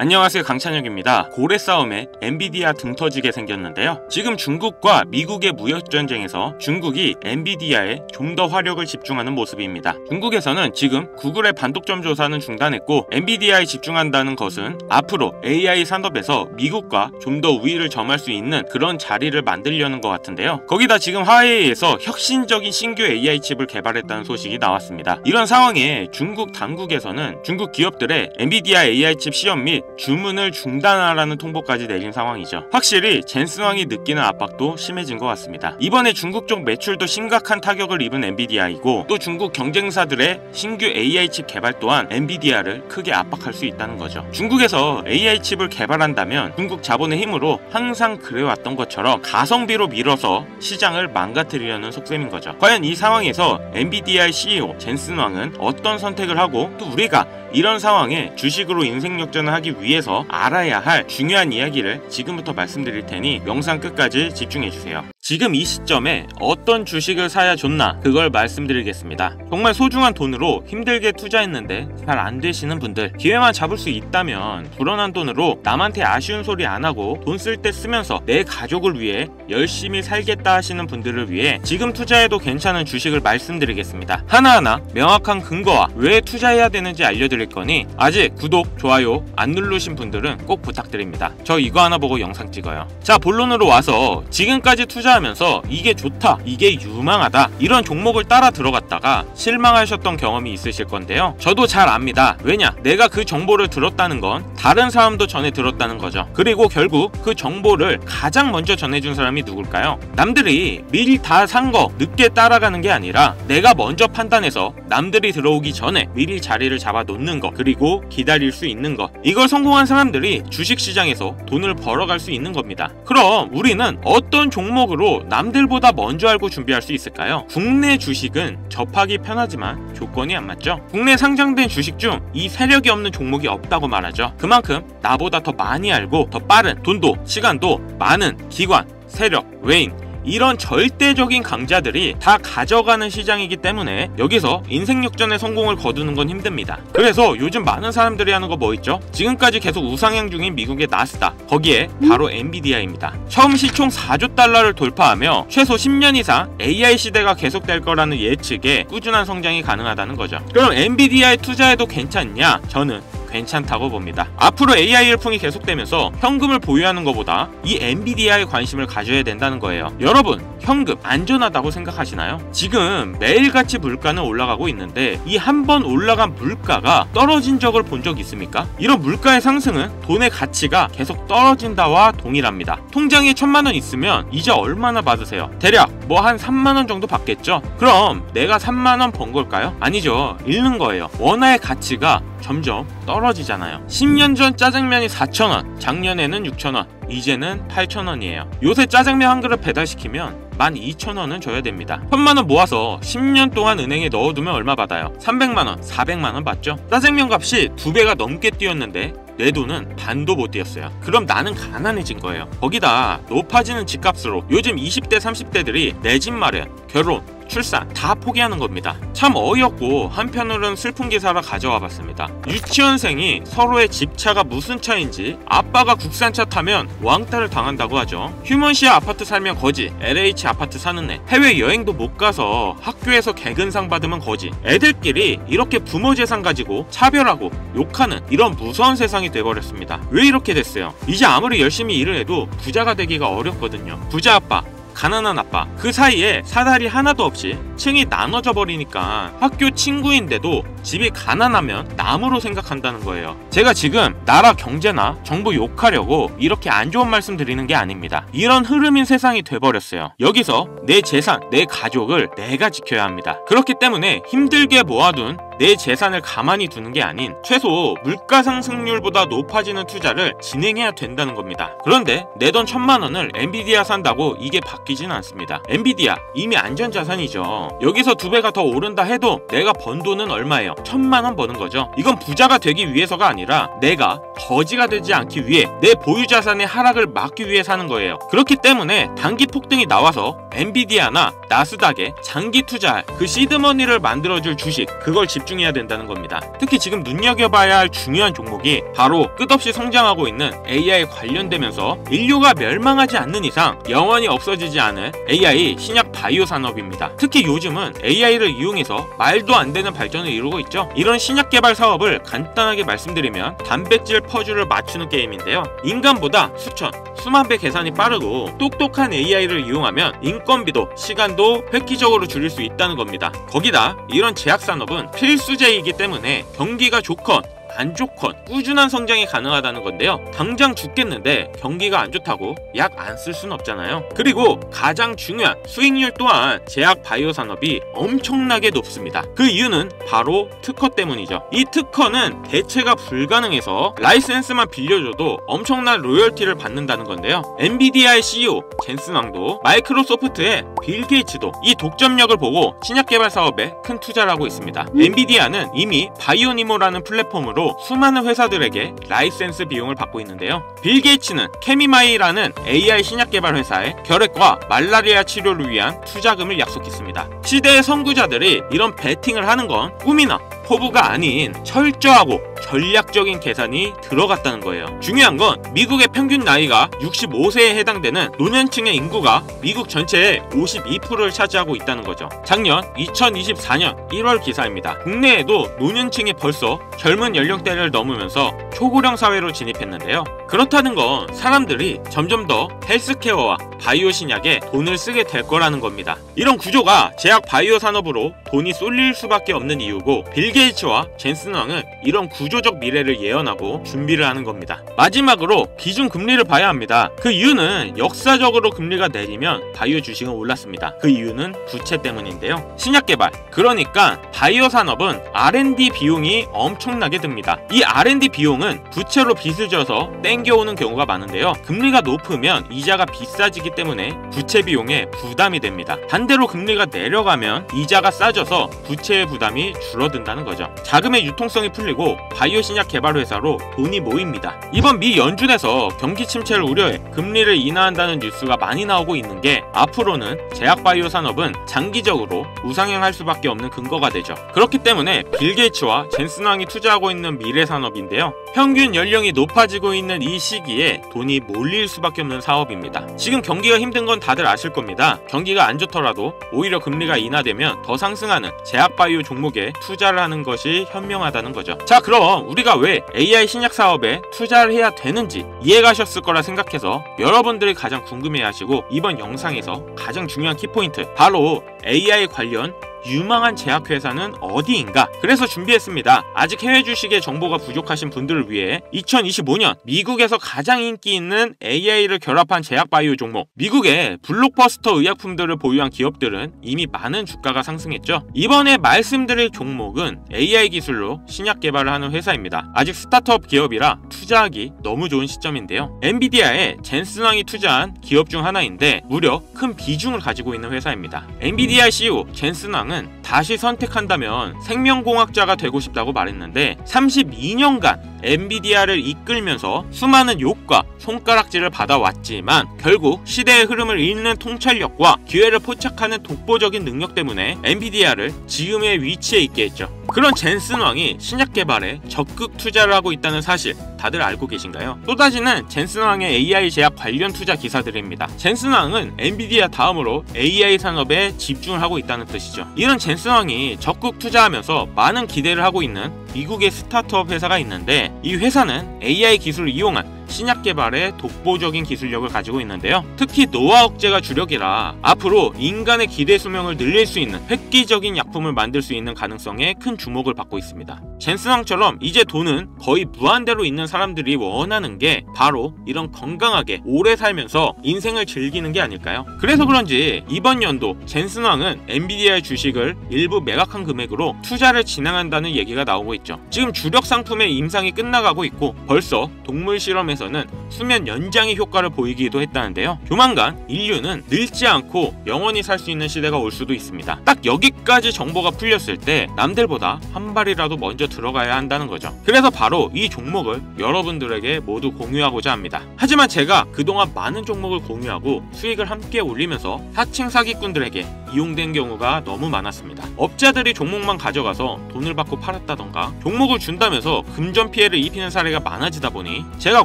안녕하세요, 강찬혁입니다. 고래 싸움에 엔비디아 등 터지게 생겼는데요. 지금 중국과 미국의 무역전쟁에서 중국이 엔비디아에 좀 더 화력을 집중하는 모습입니다. 중국에서는 지금 구글의 반독점 조사는 중단했고 엔비디아에 집중한다는 것은 앞으로 AI 산업에서 미국과 좀 더 우위를 점할 수 있는 그런 자리를 만들려는 것 같은데요. 거기다 지금 화웨이에서 혁신적인 신규 AI 칩을 개발했다는 소식이 나왔습니다. 이런 상황에 중국 당국에서는 중국 기업들의 엔비디아 AI 칩 시험 및 주문을 중단하라는 통보까지 내린 상황이죠. 확실히 젠슨왕이 느끼는 압박도 심해진 것 같습니다. 이번에 중국 쪽 매출도 심각한 타격을 입은 엔비디아이고 또 중국 경쟁사들의 신규 AI 칩 개발 또한 엔비디아를 크게 압박할 수 있다는 거죠. 중국에서 AI 칩을 개발한다면 중국 자본의 힘으로 항상 그래왔던 것처럼 가성비로 밀어서 시장을 망가뜨리려는 속셈인 거죠. 과연 이 상황에서 엔비디아의 CEO 젠슨왕은 어떤 선택을 하고 또 우리가 이런 상황에 주식으로 인생 역전을 하기 위해서 알아야 할 중요한 이야기를 지금부터 말씀드릴 테니 영상 끝까지 집중해주세요. 지금 이 시점에 어떤 주식을 사야 좋나 그걸 말씀드리겠습니다. 정말 소중한 돈으로 힘들게 투자했는데 잘 안 되시는 분들, 기회만 잡을 수 있다면 불어난 돈으로 남한테 아쉬운 소리 안 하고 돈 쓸 때 쓰면서 내 가족을 위해 열심히 살겠다 하시는 분들을 위해 지금 투자해도 괜찮은 주식을 말씀드리겠습니다. 하나하나 명확한 근거와 왜 투자해야 되는지 알려드릴 거니 아직 구독, 좋아요 안 누르신 분들은 꼭 부탁드립니다. 저 이거 하나 보고 영상 찍어요. 자, 본론으로 와서 지금까지 투자하면서 이게 좋다, 이게 유망하다 이런 종목을 따라 들어갔다가 실망하셨던 경험이 있으실 건데요. 저도 잘 압니다. 왜냐? 내가 그 정보를 들었다는 건 다른 사람도 전해 들었다는 거죠. 그리고 결국 그 정보를 가장 먼저 전해준 사람이 누굴까요? 남들이 미리 다 산 거 늦게 따라가는 게 아니라 내가 먼저 판단해서 남들이 들어오기 전에 미리 자리를 잡아 놓는 거, 그리고 기다릴 수 있는 거, 이걸 성공한 사람들이 주식시장에서 돈을 벌어갈 수 있는 겁니다. 그럼 우리는 어떤 종목으로 남들보다 먼저 알고 준비할 수 있을까요? 국내 주식은 접하기 편하지만 조건이 안 맞죠. 국내 상장된 주식 중 이 세력이 없는 종목이 없다고 말하죠. 그만큼 나보다 더 많이 알고 더 빠른 돈도 시간도 많은 기관, 세력, 외인, 이런 절대적인 강자들이 다 가져가는 시장이기 때문에 여기서 인생 역전의 성공을 거두는 건 힘듭니다. 그래서 요즘 많은 사람들이 하는 거 뭐 있죠? 지금까지 계속 우상향 중인 미국의 나스닥, 거기에 바로 엔비디아입니다. 처음 시총 4조 달러를 돌파하며 최소 10년 이상 AI 시대가 계속될 거라는 예측에 꾸준한 성장이 가능하다는 거죠. 그럼 엔비디아에 투자해도 괜찮냐? 저는 괜찮다고 봅니다. 앞으로 AI 열풍이 계속되면서 현금을 보유하는 것보다 이 엔비디아에 관심을 가져야 된다는 거예요. 여러분, 현금 안전하다고 생각하시나요? 지금 매일같이 물가는 올라가고 있는데 이 한 번 올라간 물가가 떨어진 적을 본 적 있습니까? 이런 물가의 상승은 돈의 가치가 계속 떨어진다와 동일합니다. 통장에 1000만 원 있으면 이자 얼마나 받으세요? 대략 뭐 한 3만 원 정도 받겠죠? 그럼 내가 3만 원 번 걸까요? 아니죠. 잃는 거예요. 원화의 가치가 점점 떨어지잖아요. 10년 전 짜장면이 4,000원, 작년에는 6,000원, 이제는 8,000원이에요. 요새 짜장면 한 그릇 배달시키면 12,000원은 줘야 됩니다. 1000만원 모아서 10년 동안 은행에 넣어두면 얼마 받아요? 300만원, 400만원 받죠? 짜장면 값이 2배가 넘게 뛰었는데 내 돈은 반도 못 뛰었어요. 그럼 나는 가난해진 거예요. 거기다 높아지는 집값으로 요즘 20대, 30대들이 내 집 마련, 결혼, 출산 다 포기하는 겁니다. 참 어이없고 한편으로는 슬픈 기사라 가져와 봤습니다. 유치원생이 서로의 집차가 무슨 차인지 아빠가 국산차 타면 왕따를 당한다고 하죠. 휴먼시아 아파트 살면 거지, LH 아파트 사는 애, 해외여행도 못 가서 학교에서 개근상 받으면 거지, 애들끼리 이렇게 부모 재산 가지고 차별하고 욕하는 이런 무서운 세상이 돼버렸습니다. 왜 이렇게 됐어요? 이제 아무리 열심히 일을 해도 부자가 되기가 어렵거든요. 부자 아빠, 가난한 아빠, 그 사이에 사다리 하나도 없이 층이 나눠져 버리니까 학교 친구인데도 집이 가난하면 남으로 생각한다는 거예요. 제가 지금 나라 경제나 정부 욕하려고 이렇게 안 좋은 말씀 드리는 게 아닙니다. 이런 흐름인 세상이 돼버렸어요. 여기서 내 재산, 내 가족을 내가 지켜야 합니다. 그렇기 때문에 힘들게 모아둔 내 재산을 가만히 두는 게 아닌 최소 물가 상승률보다 높아지는 투자를 진행해야 된다는 겁니다. 그런데 내 돈 1000만 원을 엔비디아 산다고 이게 바뀌진 않습니다. 엔비디아 이미 안전자산이죠. 여기서 2배가 더 오른다 해도 내가 번 돈은 얼마예요? 1000만 원 버는 거죠. 이건 부자가 되기 위해서가 아니라 내가 거지가 되지 않기 위해 내 보유자산의 하락을 막기 위해 사는 거예요. 그렇기 때문에 단기 폭등이 나와서 엔비디아나 나스닥에 장기 투자할 그 시드머니를 만들어줄 주식, 그걸 집중해야 된다는 겁니다. 특히 지금 눈여겨봐야 할 중요한 종목이 바로 끝없이 성장하고 있는 AI 관련되면서 인류가 멸망하지 않는 이상 영원히 없어지지 않을 AI 신약 바이오 산업입니다. 특히 요즘은 AI를 이용해서 말도 안 되는 발전을 이루고 있죠. 이런 신약 개발 사업을 간단하게 말씀드리면 단백질 퍼즐을 맞추는 게임인데요. 인간보다 수천, 수만 배 계산이 빠르고 똑똑한 AI를 이용하면 인건비도 시간도 획기적으로 줄일 수 있다는 겁니다. 거기다 이런 제약 산업은 필수제이기 때문에 경기가 좋건 안 좋건 꾸준한 성장이 가능하다는 건데요. 당장 죽겠는데 경기가 안 좋다고 약 안 쓸 순 없잖아요. 그리고 가장 중요한 수익률 또한 제약 바이오 산업이 엄청나게 높습니다. 그 이유는 바로 특허 때문이죠. 이 특허는 대체가 불가능해서 라이센스만 빌려줘도 엄청난 로열티를 받는다는 건데요. 엔비디아의 CEO 젠슨 왕도 마이크로소프트의 빌 게이츠도 이 독점력을 보고 신약 개발 사업에 큰 투자를 하고 있습니다. 엔비디아는 이미 바이오니모라는 플랫폼으로 수많은 회사들에게 라이센스 비용을 받고 있는데요. 빌 게이츠는 케미마이라는 AI 신약 개발 회사에 결핵과 말라리아 치료를 위한 투자금을 약속했습니다. 시대의 선구자들이 이런 베팅을 하는 건 꿈이나 포부가 아닌 철저하고 전략적인 계산이 들어갔다는 거예요. 중요한 건 미국의 평균 나이가 65세에 해당되는 노년층의 인구가 미국 전체의 52%를 차지하고 있다는 거죠. 작년 2024년 1월 기사입니다. 국내에도 노년층이 벌써 젊은 연령대를 넘으면서 초고령 사회로 진입했는데요. 그렇다는 건 사람들이 점점 더 헬스케어와 바이오 신약에 돈을 쓰게 될 거라는 겁니다. 이런 구조가 제약 바이오 산업으로 돈이 쏠릴 수밖에 없는 이유고, 빌 게이츠와 젠슨 왕은 이런 구조적 미래를 예언하고 준비를 하는 겁니다. 마지막으로 기준금리를 봐야 합니다. 그 이유는 역사적으로 금리가 내리면 바이오 주식은 올랐습니다. 그 이유는 부채 때문인데요. 신약 개발, 그러니까 바이오 산업은 R&D 비용이 엄청나게 듭니다. 이 R&D 비용은 부채로 빚을 져서 땡겨오는 경우가 많은데요. 금리가 높으면 이자가 비싸지기 때문에 부채 비용에 부담이 됩니다. 반대로 금리가 내려가면 이자가 싸져서 부채의 부담이 줄어든다는 거죠. 자금의 유통성이 풀리고 바이오 신약 개발 회사로 돈이 모입니다. 이번 미 연준에서 경기 침체를 우려해 금리를 인하한다는 뉴스가 많이 나오고 있는 게 앞으로는 제약 바이오 산업은 장기적으로 우상향할 수밖에 없는 근거가 되죠. 그렇기 때문에 빌 게이츠와 젠슨 왕이 투자하고 있는 미래 산업인데요. 평균 연령이 높아지고 있는 이 시기에 돈이 몰릴 수밖에 없는 사업입니다. 지금 경기가 힘든 건 다들 아실 겁니다. 경기가 안 좋더라도 오히려 금리가 인하되면 더 상승하는 제약 바이오 종목에 투자를 하는 것이 현명하다는 거죠. 자, 그럼 우리가 왜 AI 신약 사업에 투자를 해야 되는지 이해가셨을 거라 생각해서 여러분들이 가장 궁금해하시고 이번 영상에서 가장 중요한 키포인트, 바로 AI 관련 유망한 제약회사는 어디인가? 그래서 준비했습니다. 아직 해외 주식의 정보가 부족하신 분들을 위해 2025년 미국에서 가장 인기 있는 AI를 결합한 제약 바이오 종목, 미국의 블록버스터 의약품들을 보유한 기업들은 이미 많은 주가가 상승했죠. 이번에 말씀드릴 종목은 AI 기술로 신약 개발을 하는 회사입니다. 아직 스타트업 기업이라 투자하기 너무 좋은 시점인데요. 엔비디아에 젠슨 왕이 투자한 기업 중 하나인데 무려 큰 비중을 가지고 있는 회사입니다. 엔비디아 CEO 젠슨 왕은 다시 선택한다면 생명공학자가 되고 싶다고 말했는데 32년간 엔비디아를 이끌면서 수많은 욕과 손가락질을 받아왔지만 결국 시대의 흐름을 읽는 통찰력과 기회를 포착하는 독보적인 능력 때문에 엔비디아를 지금의 위치에 있게 했죠. 그런 젠슨 왕이 신약 개발에 적극 투자를 하고 있다는 사실 다들 알고 계신가요? 쏟아지는 젠슨 왕의 AI 제약 관련 투자 기사들입니다. 젠슨 왕은 엔비디아 다음으로 AI 산업에 집중을 하고 있다는 뜻이죠. 이런 젠슨 왕이 적극 투자하면서 많은 기대를 하고 있는 미국의 스타트업 회사가 있는데, 이 회사는 AI 기술을 이용한 신약 개발에 독보적인 기술력을 가지고 있는데요. 특히 노화 억제가 주력이라 앞으로 인간의 기대 수명을 늘릴 수 있는 획기적인 약품을 만들 수 있는 가능성에 큰 주목을 받고 있습니다. 젠슨 왕처럼 이제 돈은 거의 무한대로 있는 사람들이 원하는 게 바로 이런 건강하게 오래 살면서 인생을 즐기는 게 아닐까요? 그래서 그런지 이번 연도 젠슨 왕은 엔비디아의 주식을 일부 매각한 금액으로 투자를 진행한다는 얘기가 나오고 있죠. 지금 주력 상품의 임상이 끝나가고 있고 벌써 동물 실험에서 연구에서는 수면 연장의 효과를 보이기도 했다는데요. 조만간 인류는 늙지 않고 영원히 살 수 있는 시대가 올 수도 있습니다. 딱 여기까지 정보가 풀렸을 때 남들보다 한 발이라도 먼저 들어가야 한다는 거죠. 그래서 바로 이 종목을 여러분들에게 모두 공유하고자 합니다. 하지만 제가 그동안 많은 종목을 공유하고 수익을 함께 올리면서 사칭 사기꾼들에게 이용된 경우가 너무 많았습니다. 업자들이 종목만 가져가서 돈을 받고 팔았다던가 종목을 준다면서 금전 피해를 입히는 사례가 많아지다 보니 제가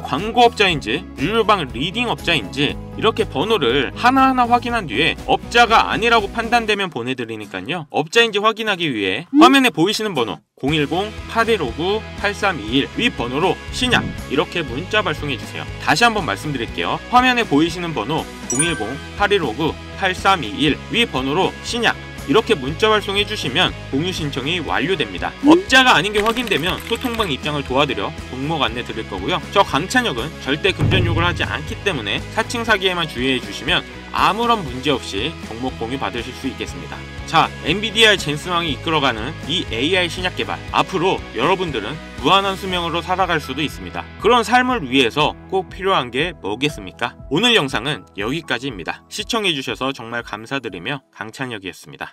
광고업자인지 유료방 리딩업자인지 이렇게 번호를 하나하나 확인한 뒤에 업자가 아니라고 판단되면 보내드리니까요. 업자인지 확인하기 위해 화면에 보이시는 번호 010-8159-8321 위 번호로 신약 이렇게 문자 발송해주세요. 다시 한번 말씀드릴게요. 화면에 보이시는 번호 010-8159-8321 위 번호로 신약 이렇게 문자 발송해 주시면 공유 신청이 완료됩니다. 업자가 아닌 게 확인되면 소통방 입장을 도와드려 종목 안내 드릴 거고요. 저 강찬혁은 절대 금전 욕을 하지 않기 때문에 사칭 사기에만 주의해 주시면 아무런 문제 없이 종목 공유 받으실 수 있겠습니다. 자, 엔비디아의 젠슨왕이 이끌어가는 이 AI 신약 개발, 앞으로 여러분들은 무한한 수명으로 살아갈 수도 있습니다. 그런 삶을 위해서 꼭 필요한 게 뭐겠습니까? 오늘 영상은 여기까지입니다. 시청해주셔서 정말 감사드리며 강찬혁이었습니다.